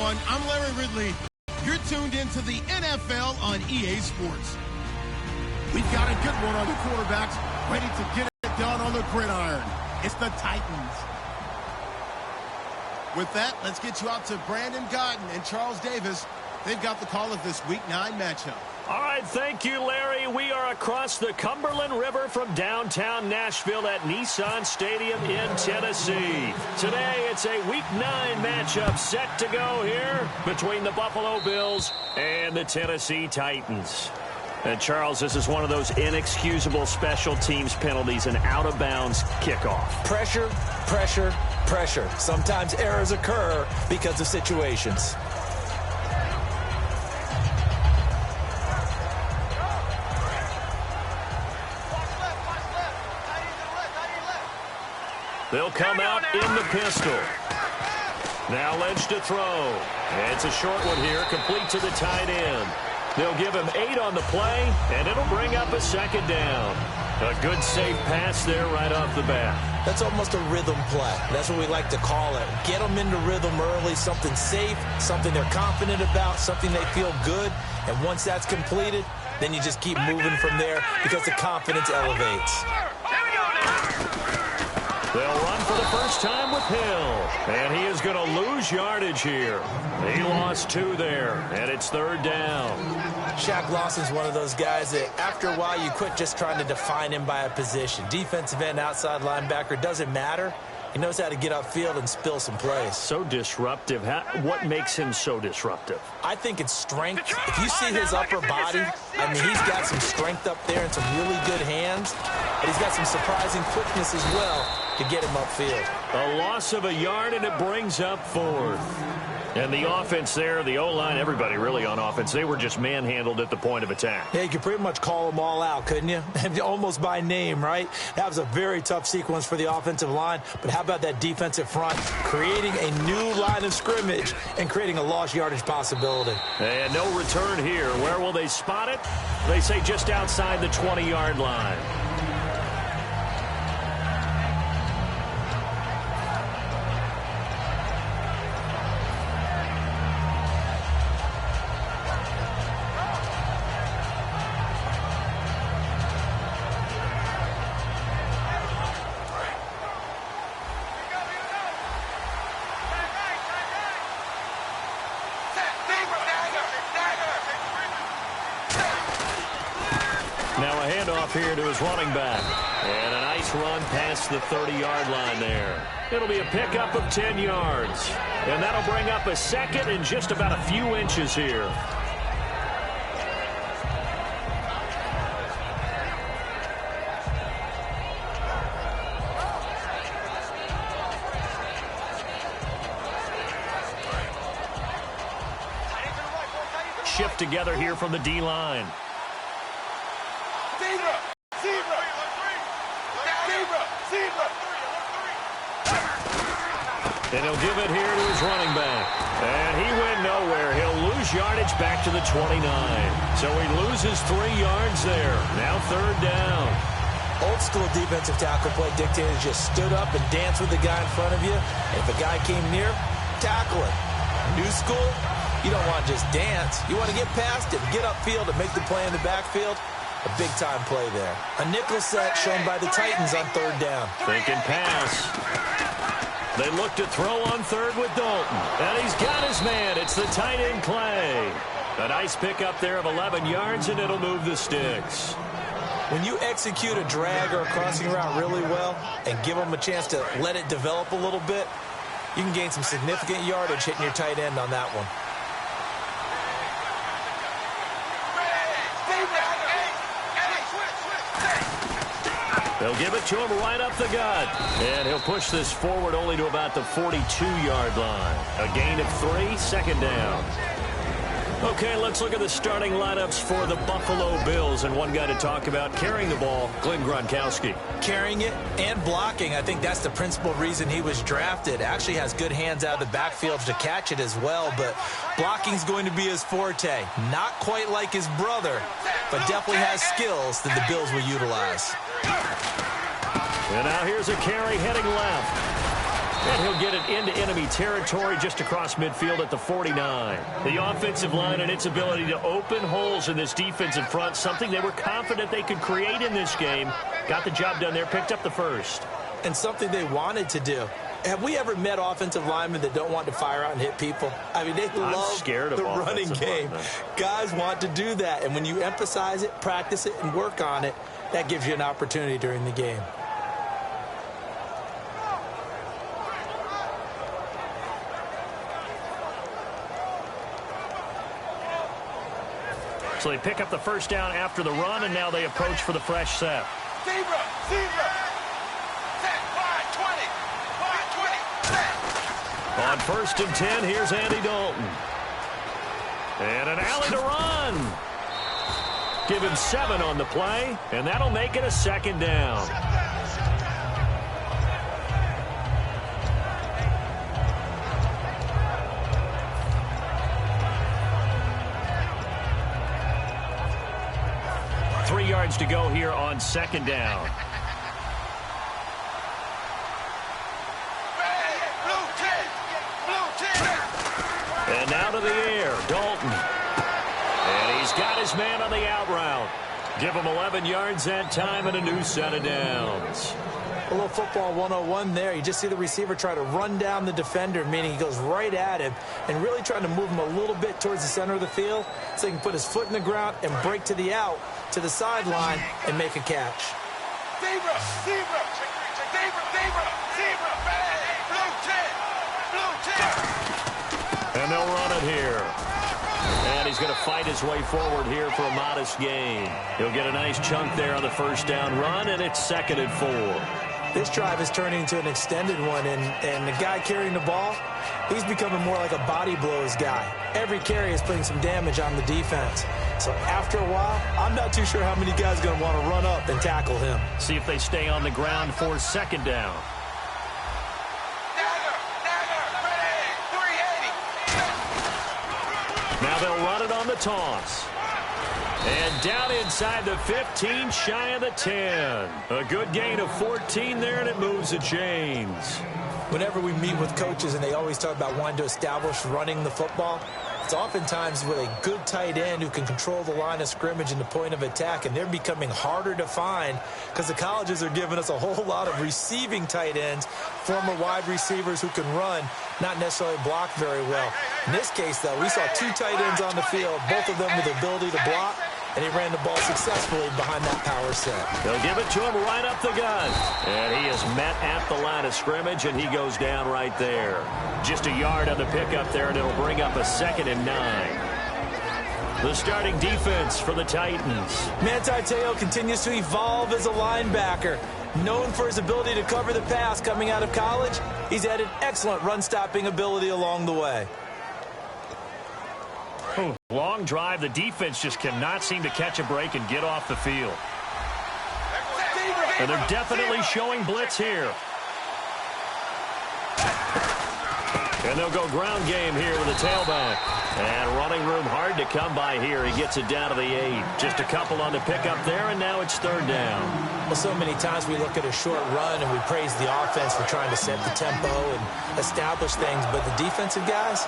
everyone. I'm Larry Ridley. You're tuned into the NFL on EA Sports. We've got a good one on the quarterbacks, ready to get it done on the gridiron. It's the Titans. With that, let's get you out to Brandon Gotton and Charles Davis. They've got the call of this Week 9 matchup. All right, thank you, Larry. We are across the Cumberland River from downtown Nashville at Nissan Stadium in Tennessee. Today, it's a Week 9 matchup set to go here between the Buffalo Bills and the Tennessee Titans. And, Charles, this is one of those inexcusable special teams penalties, an out-of-bounds kickoff. Pressure, pressure, pressure. Sometimes errors occur because of situations. They'll come out in the pistol. Now Lynch to throw. It's a short one here, complete to the tight end. They'll give him 8 on the play, and it'll bring up a second down. A good safe pass there right off the bat. That's almost a rhythm play. That's what we like to call it. Get them into rhythm early, something safe, something they're confident about, something they feel good. And once that's completed, then you just keep moving from there because the confidence elevates. They'll run for the first time with Hill. And he is going to lose yardage here. He lost 2 there, and it's 3rd down. Shaq Lawson's one of those guys that after a while you quit just trying to define him by a position. Defensive end, outside linebacker, doesn't matter. He knows how to get upfield and spill some plays. So disruptive. What makes him so disruptive? I think it's strength. If you see his upper body, I mean, he's got some strength up there and some really good hands. But he's got some surprising quickness as well to get him upfield. A loss of a yard, and it brings up 4th. And the offense there, the O-line, everybody really on offense, they were just manhandled at the point of attack. Yeah, you could pretty much call them all out, couldn't you? Almost by name, right? That was a very tough sequence for the offensive line. But how about that defensive front creating a new line of scrimmage and creating a lost yardage possibility? And no return here. Where will they spot it? They say just outside the 20-yard line. Here to his running back. And a nice run past the 30-yard line there. It'll be a pickup of 10 yards. And that'll bring up a 2nd and just about a few inches here. Shift together here from the D-line. And he'll give it here to his running back. And he went nowhere. He'll lose yardage back to the 29. So he loses 3 yards there. Now 3rd down. Old school defensive tackle play dictated just stood up and danced with the guy in front of you. And if a guy came near, tackle him. New school, you don't want to just dance. You want to get past it, get upfield, and make the play in the backfield. A big-time play there. A nickel set shown by the Titans on 3rd down. Thinking pass. They look to throw on 3rd with Dalton. And he's got his man. It's the tight end Clay. A nice pickup there of 11 yards, and it'll move the sticks. When you execute a drag or a crossing route really well and give them a chance to let it develop a little bit, you can gain some significant yardage hitting your tight end on that one. They'll give it to him right up the gut. And he'll push this forward only to about the 42-yard line. A gain of 3, 2nd down. Okay, let's look at the starting lineups for the Buffalo Bills. And one guy to talk about carrying the ball, Glenn Gronkowski. Carrying it and blocking. I think that's the principal reason he was drafted. Actually has good hands out of the backfield to catch it as well. But blocking's going to be his forte. Not quite like his brother, but definitely has skills that the Bills will utilize. And now here's a carry heading left. And he'll get it into enemy territory just across midfield at the 49. The offensive line and its ability to open holes in this defensive front, something they were confident they could create in this game. Got the job done there, picked up the first. And something they wanted to do. Have we ever met offensive linemen that don't want to fire out and hit people? I mean, they love the running game. Guys want to do that. And when you emphasize it, practice it, and work on it, that gives you an opportunity during the game. So they pick up the first down after the run, and now they approach for the fresh set. Zebra. Set, 5-20, On 1st and 10, here's Andy Dalton. And an alley to run. Give him 7 on the play, and that'll make it a second down. To go here on second down. And now to the air, Dalton. And he's got his man on the out route. Give him 11 yards that time and a new set of downs. A little football 101 there. You just see the receiver try to run down the defender, meaning he goes right at him and really trying to move him a little bit towards the center of the field so he can put his foot in the ground and break to the out, to the sideline, and make a catch. Zebra. And they'll run it here. And he's going to fight his way forward here for a modest gain. He'll get a nice chunk there on the first down run, and it's 2nd and 4. This drive is turning into an extended one, and the guy carrying the ball, he's becoming more like a body blows guy. Every carry is putting some damage on the defense. So after a while, I'm not too sure how many guys are going to want to run up and tackle him. See if they stay on the ground for second down. Now they'll run it on the toss. And down inside the 15, shy of the 10. A good gain of 14 there, and it moves the chains. Whenever we meet with coaches and they always talk about wanting to establish running the football, it's oftentimes with a good tight end who can control the line of scrimmage and the point of attack, and they're becoming harder to find because the colleges are giving us a whole lot of receiving tight ends, former wide receivers who can run, not necessarily block very well. In this case, though, we saw 2 tight ends on the field, both of them with the ability to block, and he ran the ball successfully behind that power set. They'll give it to him right up the gut. And he is met at the line of scrimmage, and he goes down right there. Just a yard on the pickup there, and it'll bring up a 2nd and 9. The starting defense for the Titans. Manti Te'o continues to evolve as a linebacker. Known for his ability to cover the pass coming out of college, he's added excellent run-stopping ability along the way. Long drive. The defense just cannot seem to catch a break and get off the field. And they're definitely showing blitz here. And they'll go ground game here with a tailback. And running room hard to come by here. He gets it down to the 8. Just a couple on the pickup there, and now it's 3rd down. Well, so many times we look at a short run and we praise the offense for trying to set the tempo and establish things. But the defensive guys,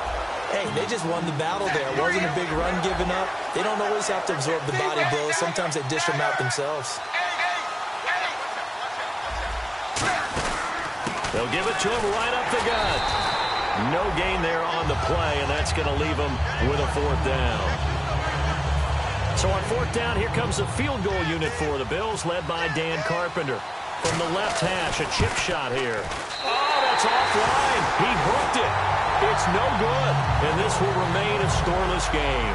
hey, they just won the battle there. It wasn't a big run given up. They don't always have to absorb the body blows. Sometimes they dish them out themselves. They'll give it to him right up the gut. No gain there on the play, and that's going to leave him with a 4th down. So on 4th down, here comes the field goal unit for the Bills, led by Dan Carpenter. From the left hash, a chip shot here. Oh, that's offline. He hooked it. It's no good, and this will remain a scoreless game.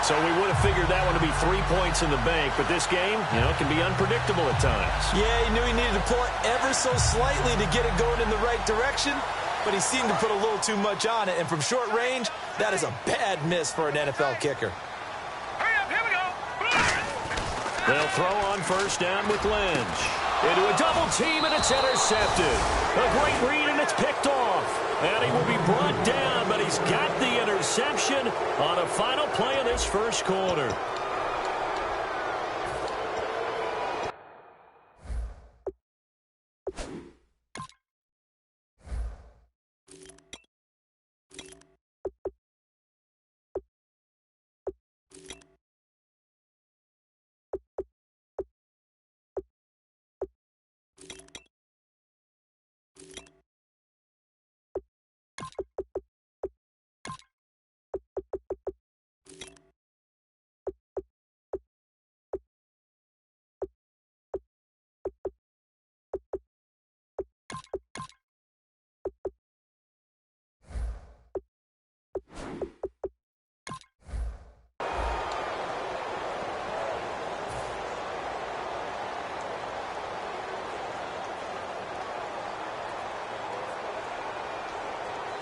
So we would have figured that one to be 3 points in the bank, but this game, can be unpredictable at times. Yeah, he knew he needed to pull it ever so slightly to get it going in the right direction, but he seemed to put a little too much on it, and from short range, that is a bad miss for an NFL kicker. They'll throw on 1st down with Lynch. Into a double team, and it's intercepted. A great read, and it's picked off. And he will be brought down, but he's got the interception on a final play of this first quarter.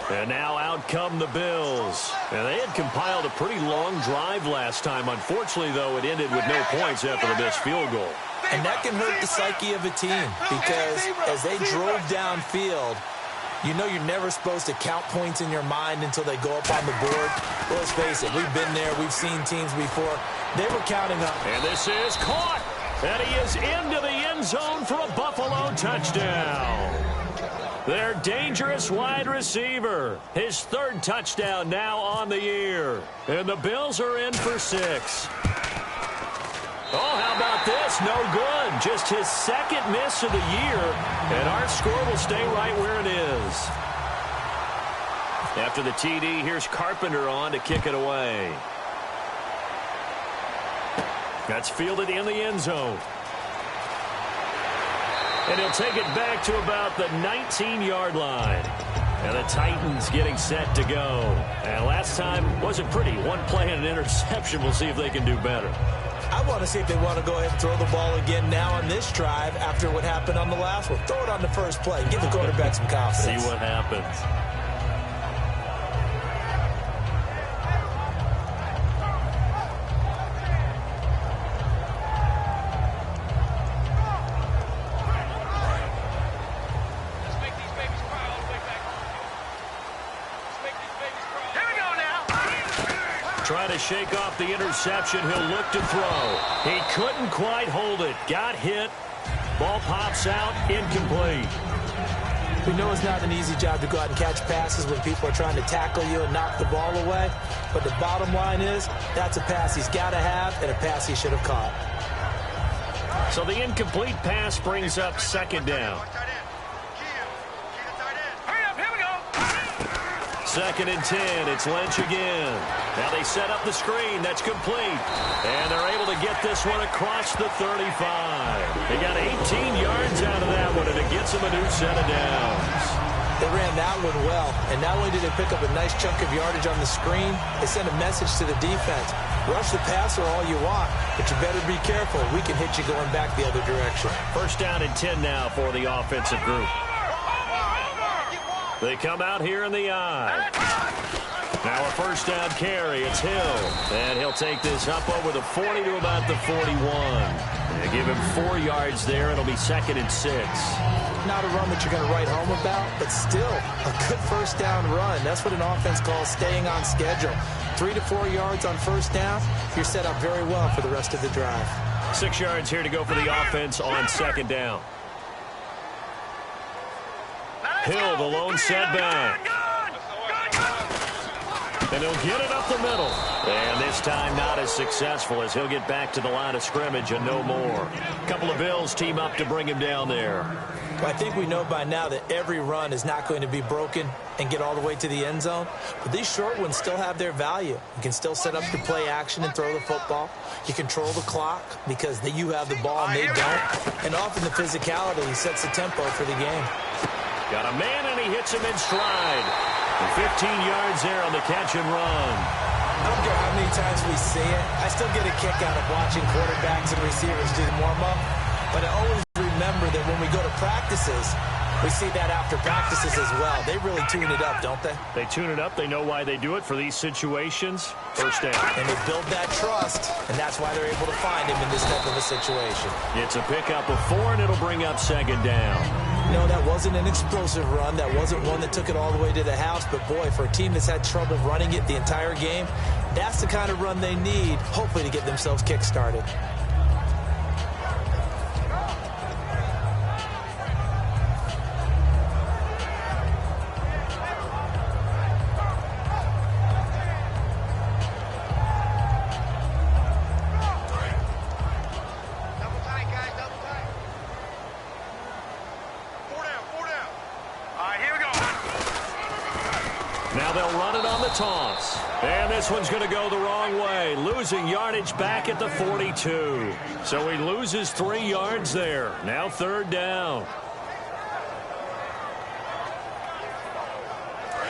And now out come the Bills. And they had compiled a pretty long drive last time. Unfortunately, though, it ended with no points after the missed field goal. And that can hurt the psyche of a team because as they drove downfield, you know you're never supposed to count points in your mind until they go up on the board. Well, let's face it, we've been there. We've seen teams before. They were counting up. And this is caught. And he is into the end zone for a Buffalo touchdown. Their dangerous wide receiver. His third touchdown now on the year. And the Bills are in for 6. Oh, how about this? No good. Just his second miss of the year. And our score will stay right where it is. After the TD, here's Carpenter on to kick it away. That's fielded in the end zone. And he'll take it back to about the 19-yard line. And the Titans getting set to go. And last time wasn't pretty. One play and an interception. We'll see if they can do better. I want to see if they want to go ahead and throw the ball again now on this drive after what happened on the last one. Throw it on the first play. Give the quarterback some confidence. See what happens. Trying to shake off the interception. He'll look to throw. He couldn't quite hold it. Got hit. Ball pops out. Incomplete. We know it's not an easy job to go out and catch passes when people are trying to tackle you and knock the ball away. But the bottom line is that's a pass he's got to have and a pass he should have caught. So the incomplete pass brings up second down. Second and 10. It's Lynch again. Now they set up the screen. That's complete. And they're able to get this one across the 35. They got 18 yards out of that one, and it gets them a new set of downs. They ran that one well, and not only did they pick up a nice chunk of yardage on the screen, they sent a message to the defense. Rush the passer all you want, but you better be careful. We can hit you going back the other direction. First down and 10 now for the offensive group. They come out here in the eye. Now a first down carry. It's Hill. And he'll take this up over the 40 to about the 41. They give him 4 yards there. It'll be second and 6. Not a run that you're going to write home about, but still a good first down run. That's what an offense calls staying on schedule. 3 to 4 yards on first down. You're set up very well for the rest of the drive. 6 yards here to go for the offense on second down. Hill, the lone setback. And he'll get it up the middle. And this time not as successful as he'll get back to the line of scrimmage and no more. A couple of Bills team up to bring him down there. Well, I think we know by now that every run is not going to be broken and get all the way to the end zone. But these short ones still have their value. You can still set up your play action and throw the football. You control the clock because you have the ball and they don't. And often the physicality sets the tempo for the game. Got a man, and he hits him in stride. And 15 yards there on the catch and run. I don't care how many times we see it. I still get a kick out of watching quarterbacks and receivers do the warm-up. But I always remember that when we go to practices, we see that after practices as well. They really tune it up, don't they? They tune it up. They know why they do it for these situations. First down. And they build that trust, and that's why they're able to find him in this type of a situation. It's a pickup of 4, and it'll bring up second down. No, that wasn't an explosive run. That wasn't one that took it all the way to the house. But, boy, for a team that's had trouble running it the entire game, that's the kind of run they need, hopefully, to get themselves kick-started. Now they'll run it on the toss. And this one's going to go the wrong way. Losing yardage back at the 42. So he loses 3 yards there. Now third down.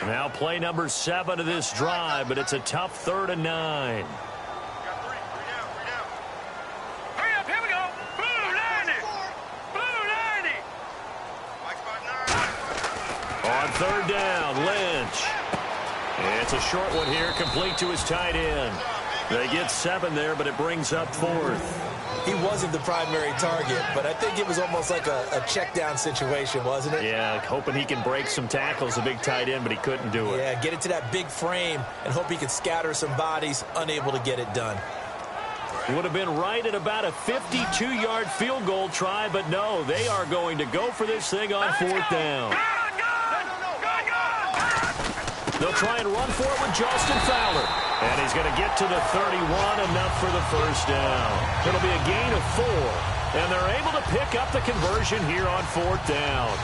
Now play number 7 of this drive, but it's a tough 3rd and 9. On third down, Lynch. It's a short one here, complete to his tight end. They get 7 there, but it brings up 4th. He wasn't the primary target, but I think it was almost like a check down situation, wasn't it? Yeah, hoping he can break some tackles, a big tight end, but he couldn't do it. Yeah, get it to that big frame and hope he can scatter some bodies, unable to get it done. Would have been right at about a 52-yard field goal try, but no, they are going to go for this thing on 4th down. They'll try and run for it with Justin Fowler. And he's going to get to the 31, enough for the first down. It'll be a gain of 4. And they're able to pick up the conversion here on 4th down.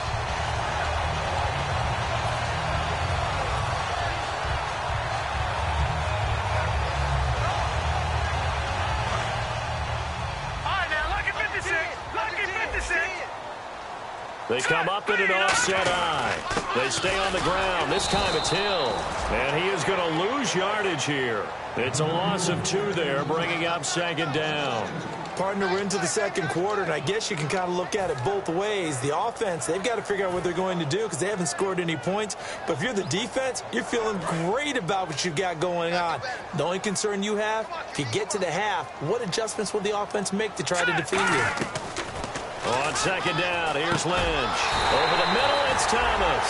They come up in an offset eye. They stay on the ground. This time it's Hill. And he is going to lose yardage here. It's a loss of 2 there, bringing up 2nd down. Partner, we're into the 2nd quarter, and I guess you can kind of look at it both ways. The offense, they've got to figure out what they're going to do because they haven't scored any points. But if you're the defense, you're feeling great about what you've got going on. The only concern you have, if you get to the half, what adjustments will the offense make to try to defeat you? On 2nd down, here's Lynch. Over the middle, it's Thomas.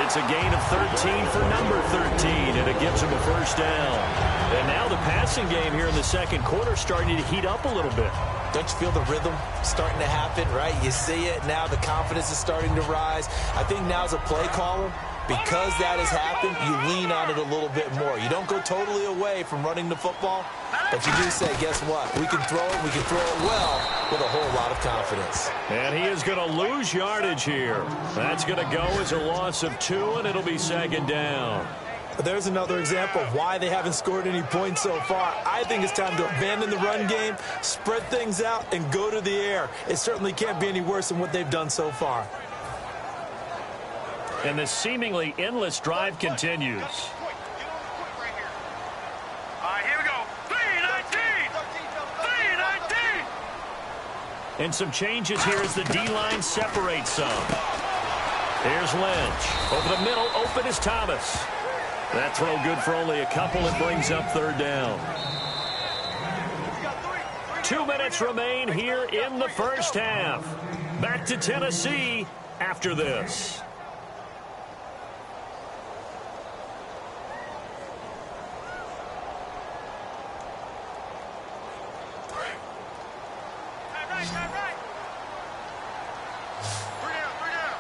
It's a gain of 13 for number 13, and it gives him a first down. And now the passing game here in the 2nd quarter starting to heat up a little bit. Don't you feel the rhythm starting to happen, right? You see it now. The confidence is starting to rise. I think now as a play caller, because that has happened, you lean on it a little bit more. You don't go totally away from running the football, but you do say, guess what? We can throw it well with a whole lot of confidence. And he is going to lose yardage here. That's going to go as a loss of 2, and it'll be 2nd down. But there's another example of why they haven't scored any points so far. I think it's time to abandon the run game, spread things out, and go to the air. It certainly can't be any worse than what they've done so far. And the seemingly endless drive continues. And some changes here as the D-line separates some. Here's Lynch. Over the middle, open is Thomas. That throw good for only a couple. It brings up 3rd down. 2 minutes remain here in the first half. Back to Tennessee after this.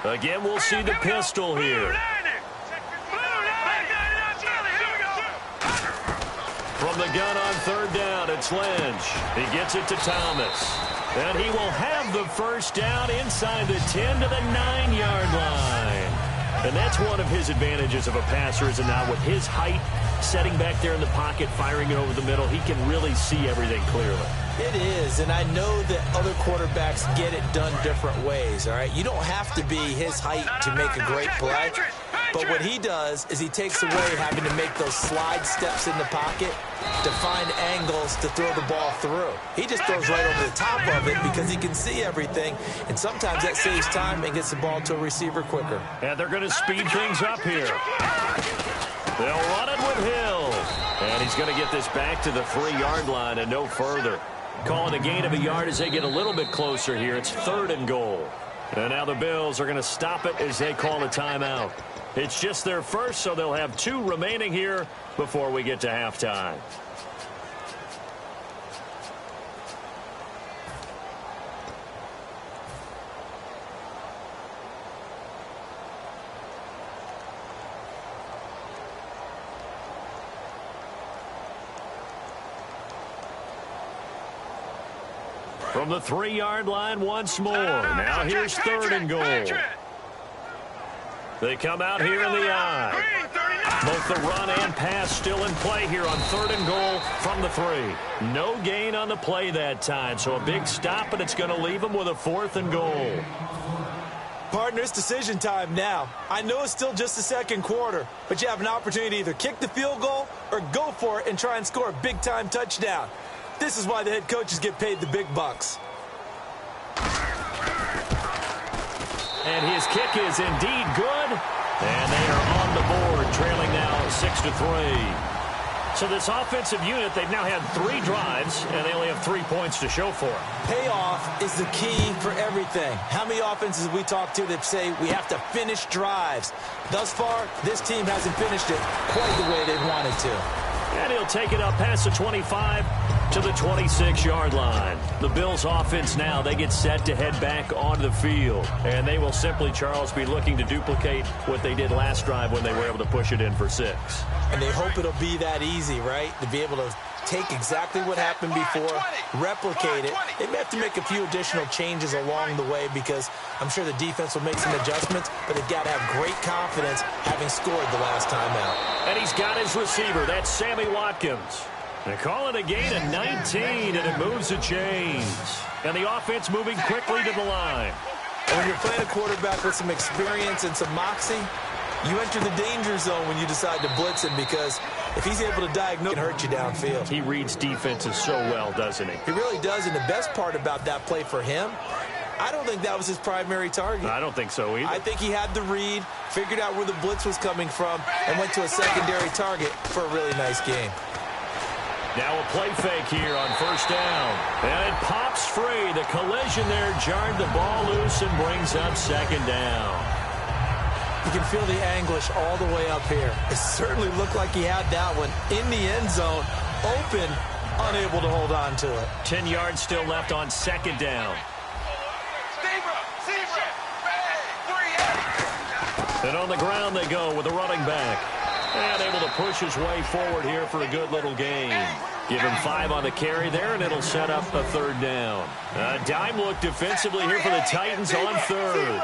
Again, we'll see the pistol here. From the gun on 3rd down, it's Lynch. He gets it to Thomas. And he will have the first down inside the 10 to the 9-yard line. And that's one of his advantages of a passer, is now with his height, setting back there in the pocket, firing it over the middle, he can really see everything clearly. It is, and I know that other quarterbacks get it done different ways, all right? You don't have to be his height to make a great play, but what he does is he takes away having to make those slide steps in the pocket to find angles to throw the ball through. He just throws right over the top of it because he can see everything, and sometimes that saves time and gets the ball to a receiver quicker. And they're going to speed things up here. They'll run it with Hill. And he's going to get this back to the 3-yard line and no further. Calling a gain of a yard as they get a little bit closer here. It's 3rd and goal. And now the Bills are going to stop it as they call a timeout. It's just their first, so they'll have 2 remaining here before we get to halftime. From the 3-yard line once more. Now here's 3rd and goal. They come out here in the eye. Both the run and pass still in play here on 3rd and goal from the 3. No gain on the play that time, so a big stop, and it's going to leave them with a 4th and goal. Partner, it's decision time now. I know it's still just the 2nd quarter, but you have an opportunity to either kick the field goal or go for it and try and score a big-time touchdown. This is why the head coaches get paid the big bucks. And his kick is indeed good. And they are on the board, trailing now 6-3. So this offensive unit, they've now had 3 drives, and they only have 3 points to show for it. Payoff is the key for everything. How many offenses have we talked to that say we have to finish drives? Thus far, this team hasn't finished it quite the way they wanted to. And he'll take it up past the 25 to the 26-yard line. The Bills offense now, they get set to head back onto the field. And they will simply, Charles, be looking to duplicate what they did last drive when they were able to push it in for 6. And they hope it'll be that easy, right? To be able to take exactly what happened before, replicate it. They may have to make a few additional changes along the way because I'm sure the defense will make some adjustments, but they've got to have great confidence having scored the last time out. And he's got his receiver. That's Sammy Watkins. They call it a gain of 19, and it moves the chains. And the offense moving quickly to the line. And when you're playing a quarterback with some experience and some moxie, you enter the danger zone when you decide to blitz him because if he's able to diagnose, it can hurt you downfield. He reads defenses so well, doesn't he? He really does, and the best part about that play for him, I don't think that was his primary target. I don't think so either. I think he had the read, figured out where the blitz was coming from, and went to a secondary target for a really nice game. Now a play fake here on first down. And it pops free. The collision there jarred the ball loose and brings up second down. You can feel the anguish all the way up here. It certainly looked like he had that one in the end zone, open, unable to hold on to it. 10 yards still left on second down. And on the ground they go with the running back. And able to push his way forward here for a good little gain. Give him 5 on the carry there, and it'll set up a third down. A dime look defensively here for the Titans on third.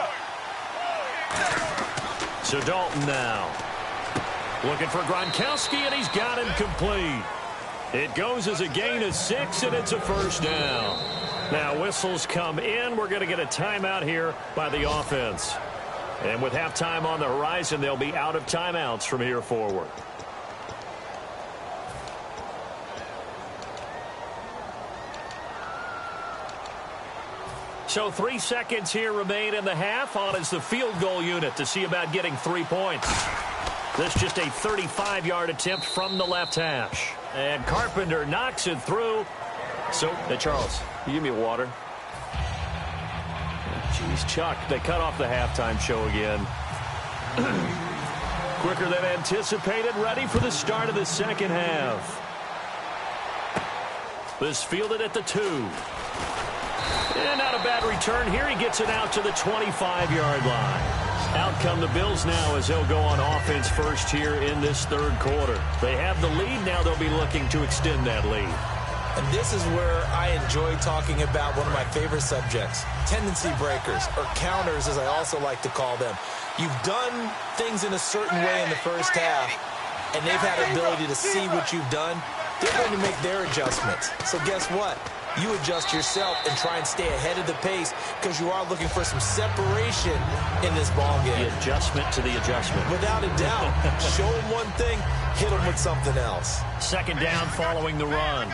So Dalton now. Looking for Gronkowski, and he's got him complete. It goes as a gain of 6, and it's a first down. Now whistles come in. We're going to get a timeout here by the offense. And with halftime on the horizon, they'll be out of timeouts from here forward. So 3 seconds here remain in the half. On is the field goal unit to see about getting 3 points. This just a 35-yard attempt from the left hash. And Carpenter knocks it through. So, hey, Charles, you give me a water. Jeez, Chuck, they cut off the halftime show again. Quicker than anticipated, ready for the start of the second half. This fielded at the 2. And not a bad return here. He gets it out to the 25-yard line. Out come the Bills now as they'll go on offense first here in this third quarter. They have the lead. Now they'll be looking to extend that lead. And this is where I enjoy talking about one of my favorite subjects, tendency breakers, or counters as I also like to call them. You've done things in a certain way in the first half, and they've had the ability to see what you've done. They're going to make their adjustments. So guess what? You adjust yourself and try and stay ahead of the pace because you are looking for some separation in this ball game. The adjustment to the adjustment. Without a doubt. Show them one thing, hit them with something else. Second down following the run.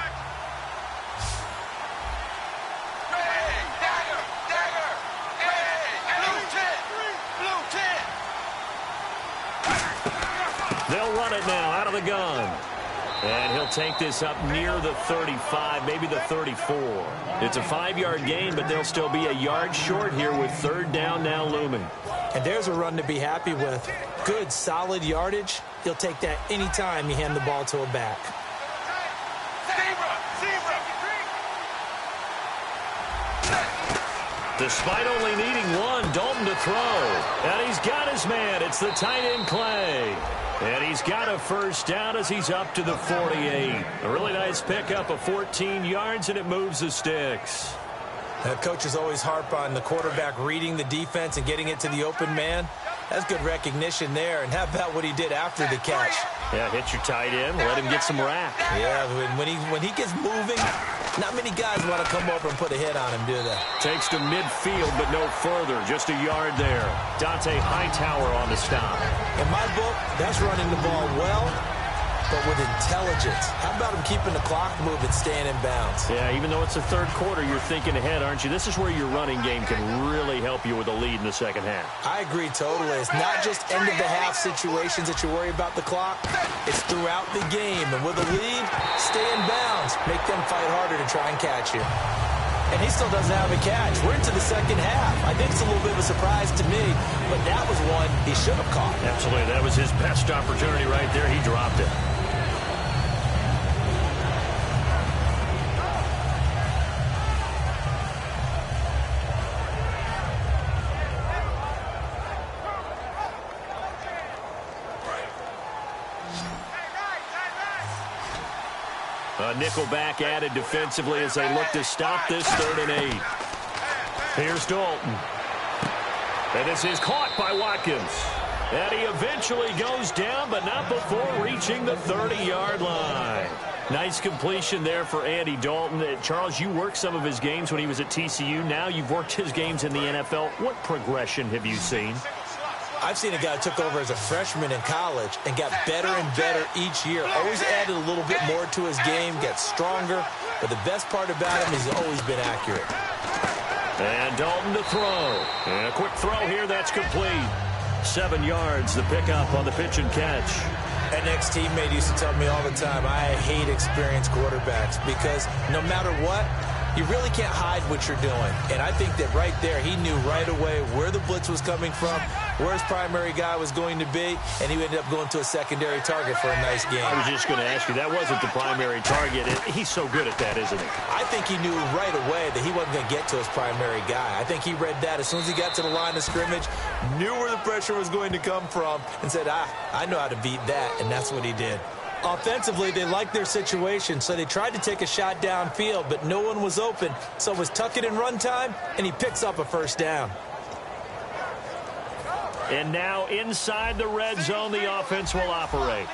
They'll run it now out of the gun. And he'll take this up near the 35, maybe the 34. It's a 5-yard gain, but they'll still be a yard short here with third down now looming. And there's a run to be happy with. Good, solid yardage. He'll take that anytime you hand the ball to a back. Despite only needing one, Dalton to throw. And he's got his man. It's the tight end Clay. And he's got a first down as he's up to the 48. A really nice pickup of 14 yards, and it moves the sticks. Coaches always harp on the quarterback reading the defense and getting it to the open man. That's good recognition there. And how about what he did after the catch? Yeah, hit your tight end, let him get some rack. Yeah, when he gets moving, not many guys want to come over and put a hit on him, do they? Takes to midfield, but no further. Just a yard there. Dante Hightower on the stop. In my book, that's running the ball well but with intelligence. How about him keeping the clock moving, staying in bounds? Yeah, even though it's the third quarter, you're thinking ahead, aren't you? This is where your running game can really help you with a lead in the second half. I agree totally. It's not just end-of-the-half situations that you worry about the clock. It's throughout the game. And with a lead, stay in bounds. Make them fight harder to try and catch you. And he still doesn't have a catch. We're into the second half. I think it's a little bit of a surprise to me, but that was one he should have caught. Absolutely. That was his best opportunity right there. He dropped it. A nickelback added defensively as they look to stop this 3rd and 8. Here's Dalton. And this is caught by Watkins. And he eventually goes down, but not before reaching the 30-yard line. Nice completion there for Andy Dalton. Charles, you worked some of his games when he was at TCU. Now you've worked his games in the NFL. What progression have you seen? I've seen a guy who took over as a freshman in college and got better and better each year. Always added a little bit more to his game, gets stronger. But the best part about him is he's always been accurate. And Dalton to throw. And a quick throw here, that's complete. 7 yards, the pickup on the pitch and catch. An ex-teammate used to tell me all the time, I hate experienced quarterbacks because no matter what, you really can't hide what you're doing. And I think that right there, he knew right away where the blitz was coming from, where his primary guy was going to be, and he ended up going to a secondary target for a nice game. I was just going to ask you, that wasn't the primary target. He's so good at that, isn't he? I think he knew right away that he wasn't going to get to his primary guy. I think he read that as soon as he got to the line of scrimmage, knew where the pressure was going to come from, and said, I know how to beat that, and that's what he did. Offensively, they liked their situation, so they tried to take a shot downfield, but no one was open. So it was tuck it in run time, and he picks up a first down. And now inside the red zone, the offense will operate.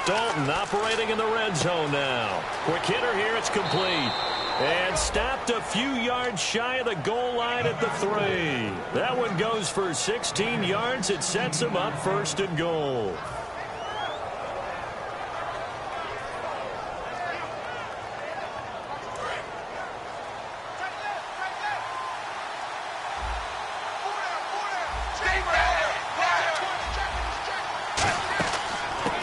Dalton operating in the red zone now. Quick hitter here, it's complete. And stopped a few yards shy of the goal line at the 3. That one goes for 16 yards. It sets him up 1st and goal.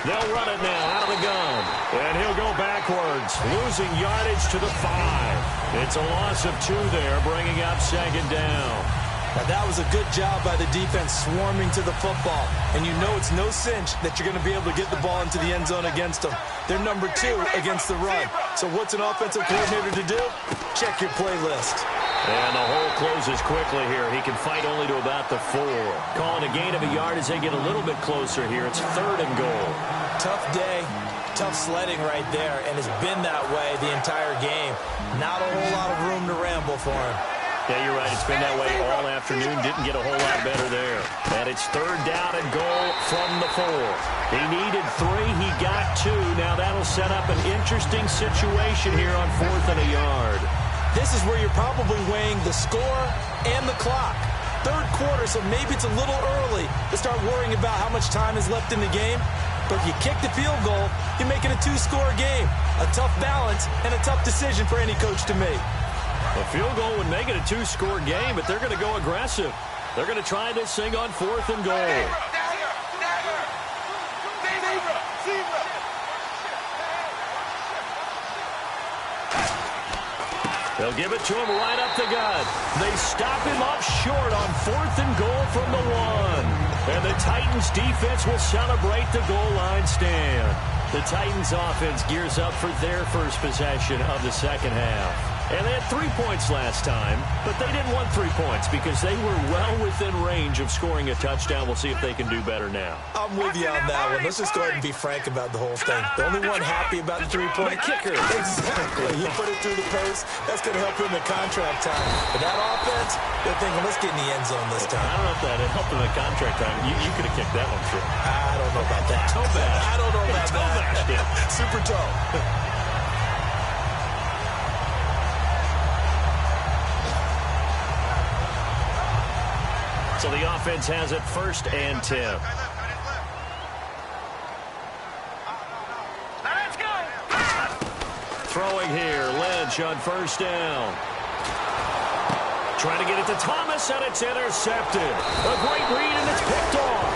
They'll run it now out of the gun. And he'll go backwards, losing yardage to the 5. It's a loss of 2 there, bringing up 2nd down. Now that was a good job by the defense swarming to the football. And you know it's no cinch that you're going to be able to get the ball into the end zone against them. They're number 2 against the run. So what's an offensive coordinator to do? Check your playlist. And the hole closes quickly here. He can fight only to about the 4. Calling a gain of a yard as they get a little bit closer here. It's 3rd and goal. Tough day, tough sledding right there, and it's been that way the entire game. Not a whole lot of room to ramble for him. Yeah, you're right. It's been that way all afternoon. Didn't get a whole lot better there. And it's 3rd down and goal from the 4. He needed 3. He got 2. Now that'll set up an interesting situation here on 4th and a yard. This is where you're probably weighing the score and the clock. 3rd quarter, so maybe it's a little early to start worrying about how much time is left in the game. But if you kick the field goal, you make it a 2-score game. A tough balance and a tough decision for any coach to make. A field goal would make it a 2-score game, but they're going to go aggressive. They're going to try this thing on 4th and goal. They'll give it to him right up the gut. They stop him up short on 4th and goal from the 1. And the Titans defense will celebrate the goal line stand. The Titans offense gears up for their first possession of the second half. And they had 3 points last time, but they didn't want 3 points because they were well within range of scoring a touchdown. We'll see if they can do better now. I'm with you on that one. Let's just go ahead and be frank about the whole thing. The only one happy about the 3-point kicker. Exactly. You put it through the post, that's going to help him in contract time. But that offense, they're thinking, let's get in the end zone this time. I don't know if that helped him in contract time. You could have kicked that one through. I don't know about that. Toe bash. I don't know about toe that. Bash, Super toe. So So the offense has it 1st and 10. Let's go. Throwing here, Lynch on 1st down. Trying to get it to Thomas, and it's intercepted. A great read, and it's picked off.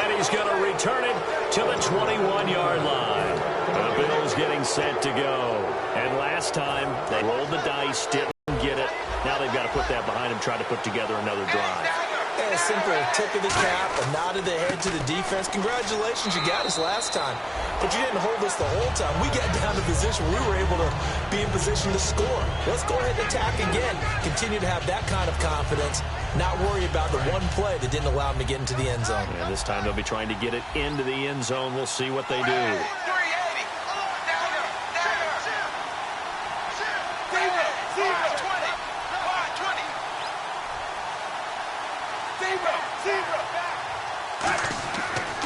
And he's going to return it to the 21-yard line. The Bills getting set to go. And last time, they rolled the dice, didn't get it. Now they've got to put that behind them, try to put together another drive. A simple tip of the cap, a nod of the head to the defense. Congratulations, you got us last time. But you didn't hold us the whole time. We got down to position. We were able to be in position to score. Let's go ahead and attack again. Continue to have that kind of confidence. Not worry about the one play that didn't allow them to get into the end zone. And this time they'll be trying to get it into the end zone. We'll see what they do. 380. Zero. 20. 20.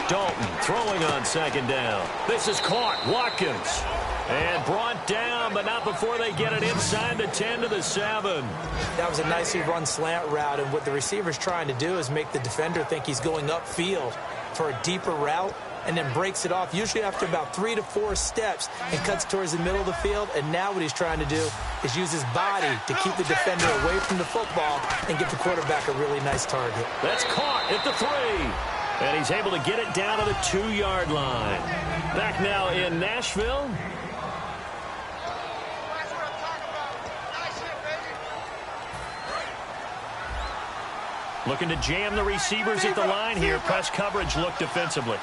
Dalton throwing on 2nd down. This is caught. Watkins. And brought down, but not before they get it inside the 10 to the 7. That was a nicely run slant route, and what the receiver's trying to do is make the defender think he's going upfield for a deeper route, and then breaks it off, usually after about 3 to 4 steps, and cuts towards the middle of the field. And now what he's trying to do is use his body to keep the defender away from the football and give the quarterback a really nice target. That's caught at the 3. And he's able to get it down to the 2-yard line. Back now in Nashville. Looking to jam the receivers at the line here. Press coverage look defensively.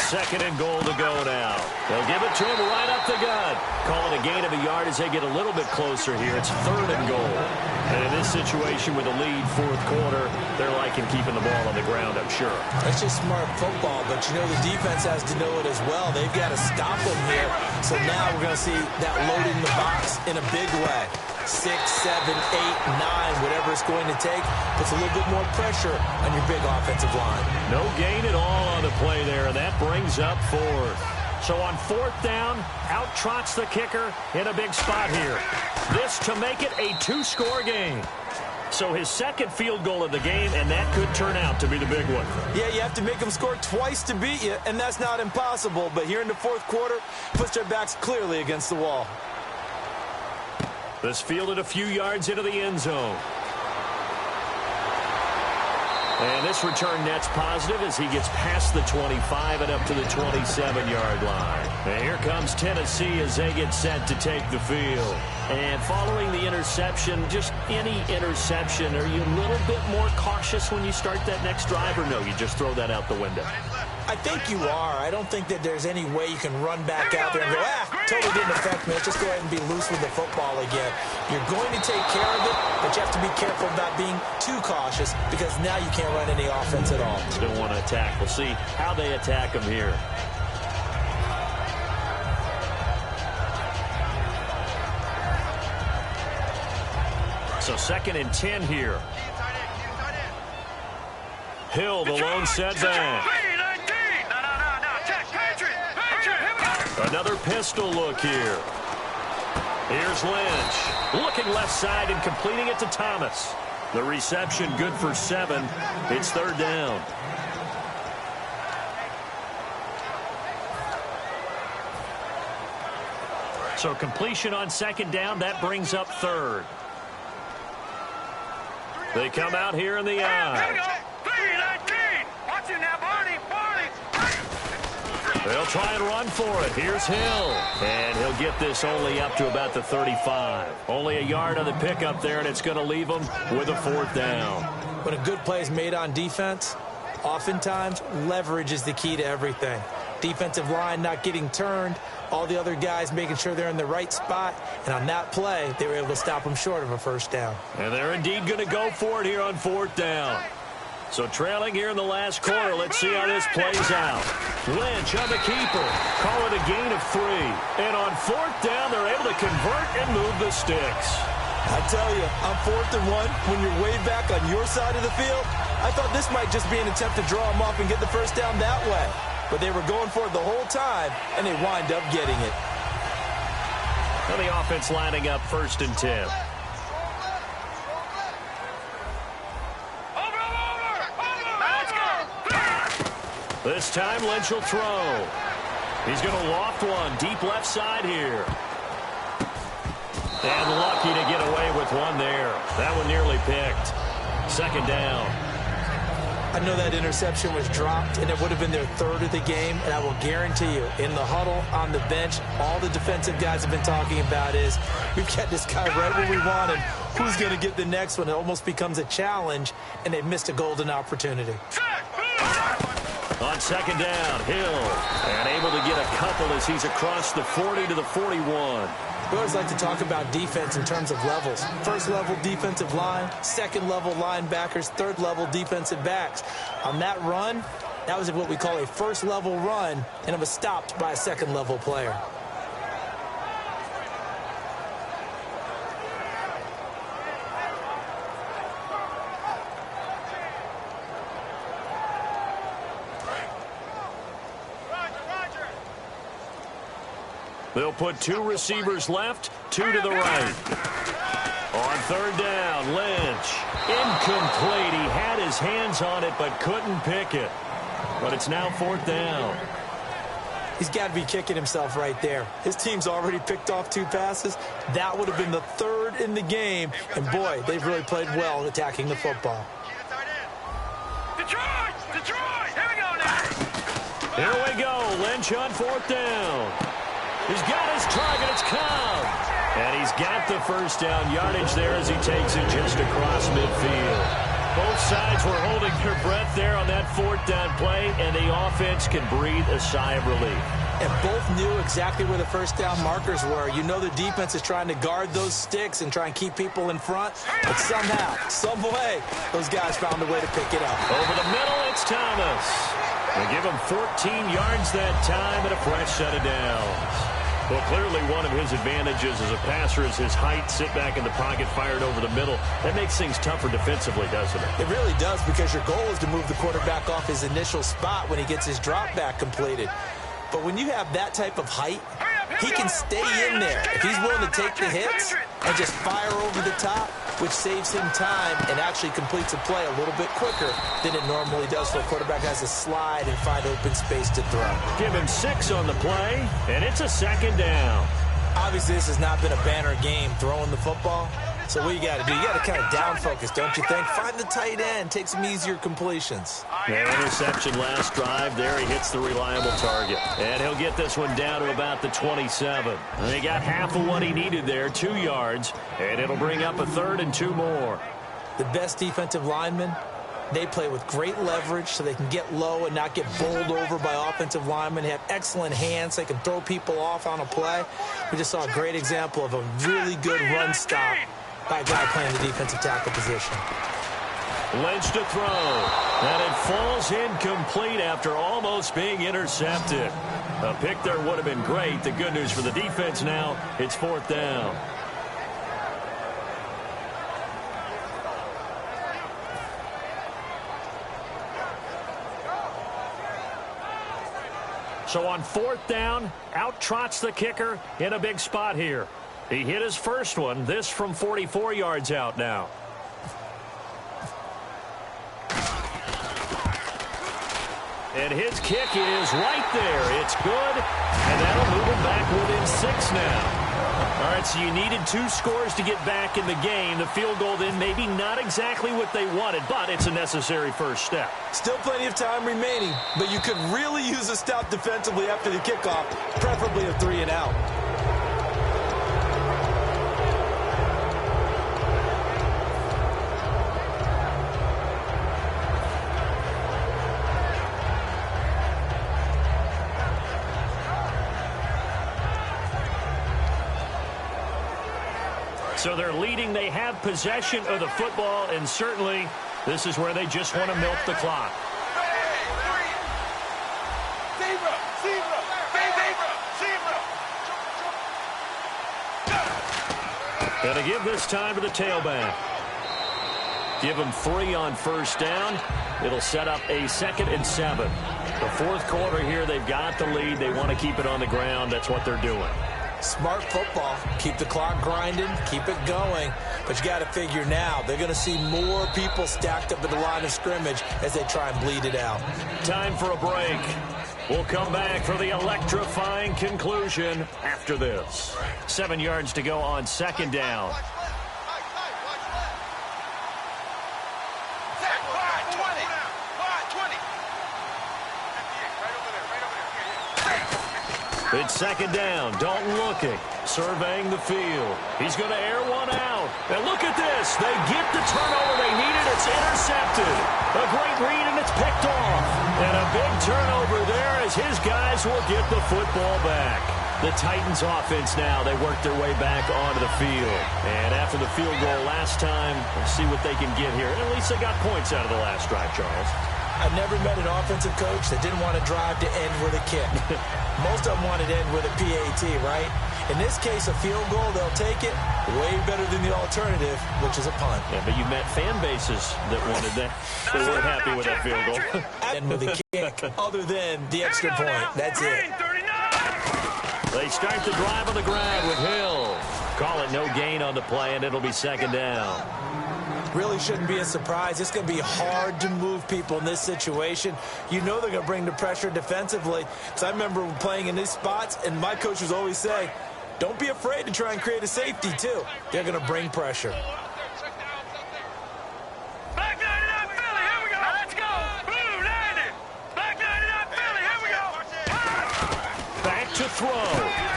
2nd and goal to go now. They'll give it to him right up the gut. Call it a gain of a yard as they get a little bit closer here. It's 3rd and goal. And in this situation with a lead 4th quarter, they're liking keeping the ball on the ground, I'm sure. That's just smart football, but you know the defense has to know it as well. They've got to stop them here. So now we're going to see that loading the box in a big way. 6, 7, 8, 9, whatever it's going to take, puts a little bit more pressure on your big offensive line. No gain at all on the play there. That brings up 4th. So on 4th down, out trots the kicker in a big spot here. This to make it a 2-score game. So his 2nd field goal of the game, and that could turn out to be the big one. Yeah, you have to make them score twice to beat you, and that's not impossible. But here in the 4th quarter, puts their backs clearly against the wall. This fielded a few yards into the end zone. And this return net's positive as he gets past the 25 and up to the 27-yard line. And here comes Tennessee as they get set to take the field. And following the interception, just any interception, are you a little bit more cautious when you start that next drive, or no, you just throw that out the window? I think you are. I don't think that there's any way you can run back out there and go, totally didn't affect me. Let's just go ahead and be loose with the football again. You're going to take care of it, but you have to be careful about being too cautious because now you can't run any offense at all. Still want to attack. We'll see how they attack him here. So 2nd and 10 here. Hill, the lone setback. Another pistol look here. Here's Lynch. Looking left side and completing it to Thomas. The reception good for 7. It's 3rd down. So completion on 2nd down. That brings up 3rd. They come out here in the eye. Watch it now, Barney. They'll try and run for it. Here's Hill. And he'll get this only up to about the 35. Only a yard on the pickup there, and it's going to leave him with a 4th down. When a good play is made on defense, oftentimes leverage is the key to everything. Defensive line not getting turned, all the other guys making sure they're in the right spot, and on that play, they were able to stop them short of a 1st down. And they're indeed going to go for it here on 4th down. So trailing here in the last quarter, let's see how this plays out. Lynch on the keeper. Call it a gain of 3. And on 4th down, they're able to convert and move the sticks. I tell you, on 4th and 1, when you're way back on your side of the field, I thought this might just be an attempt to draw them off and get the 1st down that way. But they were going for it the whole time, and they wind up getting it. And the offense lining up 1st and 10. This time Lynch will throw. He's going to loft one deep left side here. And lucky to get away with one there. That one nearly picked. Second down. I know that interception was dropped, and it would have been their third of the game, and I will guarantee you, in the huddle, on the bench, all the defensive guys have been talking about is, we've got this guy right where we want him. Who's going to get the next one? It almost becomes a challenge, and they've missed a golden opportunity. On second down, Hill, and able to get a couple as he's across the 40 to the 41. We always like to talk about defense in terms of levels. First level defensive line, second level linebackers, third level defensive backs. On that run, that was what we call a first level run, and it was stopped by a second level player. They'll put two receivers left, two to the right. On third down, Lynch. Incomplete. He had his hands on it but couldn't pick it. But it's now fourth down. He's got to be kicking himself right there. His team's already picked off two passes. That would have been the third in the game. And, boy, they've really played well attacking the football. Detroit! Detroit! Here we go now! Here we go. Lynch on fourth down. He's got his target. It's Cobb. And he's got the first down yardage there as he takes it just across midfield. Both sides were holding their breath there on that fourth down play, and the offense can breathe a sigh of relief. And both knew exactly where the first down markers were. You know the defense is trying to guard those sticks and try and keep people in front. But somehow, some way, those guys found a way to pick it up. Over the middle, it's Thomas. They give him 14 yards that time and a fresh set of downs. Well, clearly one of his advantages as a passer is his height, sit back in the pocket, fired over the middle. That makes things tougher defensively, doesn't it? It really does, because your goal is to move the quarterback off his initial spot when he gets his drop back completed. But when you have that type of height, he can stay in there. If he's willing to take the hits and just fire over the top, which saves him time and actually completes a play a little bit quicker than it normally does for a quarterback who has to slide and find open space to throw. Give him 6 on the play, and it's a second down. Obviously, this has not been a banner game throwing the football. So what you got to do, you got to kind of down focus, don't you think? Find the tight end, take some easier completions. Their interception last drive. There he hits the reliable target. And he'll get this one down to about the 27. And they got half of what he needed there, 2 yards. And it'll bring up a third and 2 more. The best defensive linemen, they play with great leverage so they can get low and not get bowled over by offensive linemen. They have excellent hands. They can throw people off on a play. We just saw a great example of a really good run stop by a guy playing the defensive tackle position. Lynch to throw. And it falls incomplete after almost being intercepted. A pick there would have been great. The good news for the defense now, it's fourth down. So on fourth down, out trots the kicker in a big spot here. He hit his first one, this from 44 yards out now. And his kick is right there. It's good, and that'll move him back within 6 now. All right, so you needed 2 scores to get back in the game. The field goal then maybe not exactly what they wanted, but it's a necessary first step. Still plenty of time remaining, but you could really use a stop defensively after the kickoff, preferably a 3 and out. So they're leading. They have possession of the football, and certainly this is where they just want to milk the clock. And to give this time to the tailback. Give them 3 on first down. It'll set up a 2nd and 7. The fourth quarter here, they've got the lead. They want to keep it on the ground. That's what they're doing. Smart football. Keep the clock grinding. Keep it going. But you got to figure now, they're going to see more people stacked up at the line of scrimmage as they try and bleed it out. Time for a break. We'll come back for the electrifying conclusion after this. 7 yards to go on second down. It's second down. Dalton looking, surveying the field. He's going to air one out. And look at this. They get the turnover they needed. It's intercepted. A great read, and it's picked off. And a big turnover there as his guys will get the football back. The Titans offense now, they work their way back onto the field. And after the field goal last time, we'll see what they can get here. And at least they got points out of the last drive, Charles. I never met an offensive coach that didn't want to drive to end with a kick. Most of them wanted to end with a PAT, right? In this case, a field goal, they'll take it way better than the alternative, which is a punt. Yeah, but you met fan bases that wanted that. They weren't happy with that field goal. And with a kick, other than the extra point. That's it. They start the drive on the ground with Hill. Call it no gain on the play, and it'll be second down. Really shouldn't be a surprise. It's going to be hard to move people in this situation. You know they're going to bring the pressure defensively. Because I remember playing in these spots, and my coach would always say, don't be afraid to try and create a safety, too. They're going to bring pressure. Back 99 Philly, here we go. Let's go. Blue 90. Back 99 Philly, here we go. Back to throw.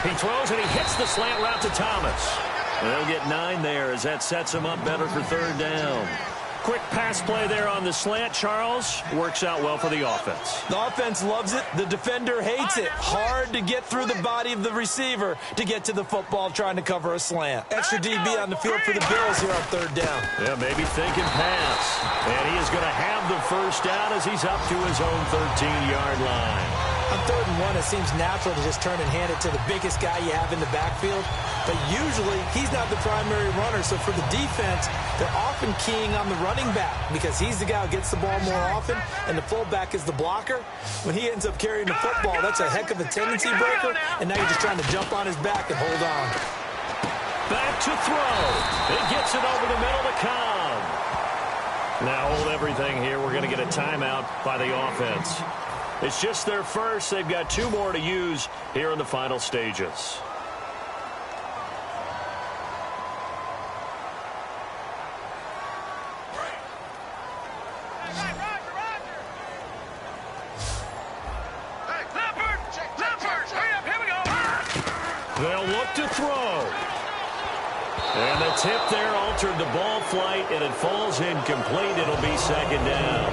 He throws, and he hits the slant route to Thomas. They'll get 9 there as that sets him up better for third down. Quick pass play there on the slant, Charles. Works out well for the offense. The offense loves it. The defender hates it. Hard to get through the body of the receiver to get to the football trying to cover a slant. Extra DB on the field for the Bills here on third down. Yeah, maybe thinking pass. And he is going to have the first down as he's up to his own 13-yard line. On 3rd and 1, it seems natural to just turn and hand it to the biggest guy you have in the backfield. But usually, he's not the primary runner. So for the defense, they're often keying on the running back because he's the guy who gets the ball more often, and the fullback is the blocker. When he ends up carrying the football, that's a heck of a tendency breaker, and now you're just trying to jump on his back and hold on. Back to throw. It gets it over the middle to Cobb. Now hold everything here. We're going to get a timeout by the offense. It's just their first. They've got 2 more to use here in the final stages. They'll look to throw. And the tip there altered the ball flight, and it falls incomplete. It'll be second down.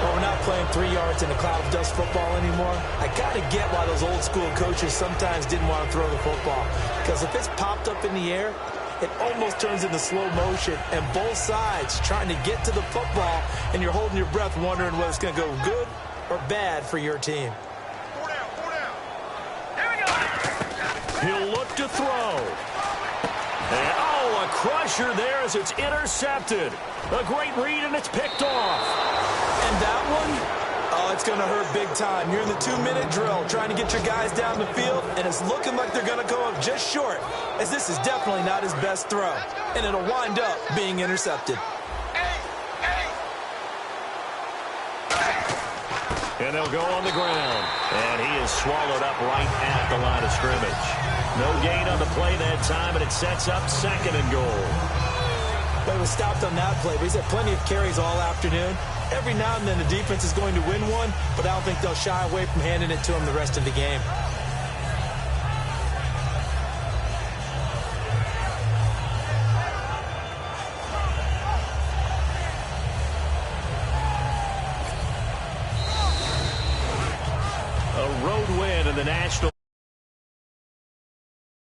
Well, we're not playing 3 yards in a cloud of dust football anymore. I got to get why those old school coaches sometimes didn't want to throw the football. Because if it's popped up in the air, it almost turns into slow motion. And both sides trying to get to the football, and you're holding your breath wondering whether it's going to go good or bad for your team. 4 down, 4 down. Here we go. He'll look to throw. And, oh, a crusher there as it's intercepted. A great read, and it's picked off. And that one, oh, it's going to hurt big time. You're in the 2-minute drill trying to get your guys down the field, and it's looking like they're going to go up just short, as this is definitely not his best throw. And it'll wind up being intercepted. And they'll go on the ground. And he is swallowed up right at the line of scrimmage. No gain on the play that time, and it sets up 2nd and goal. But he was stopped on that play. But he's had plenty of carries all afternoon. Every now and then the defense is going to win one, but I don't think they'll shy away from handing it to him the rest of the game. A road win in the National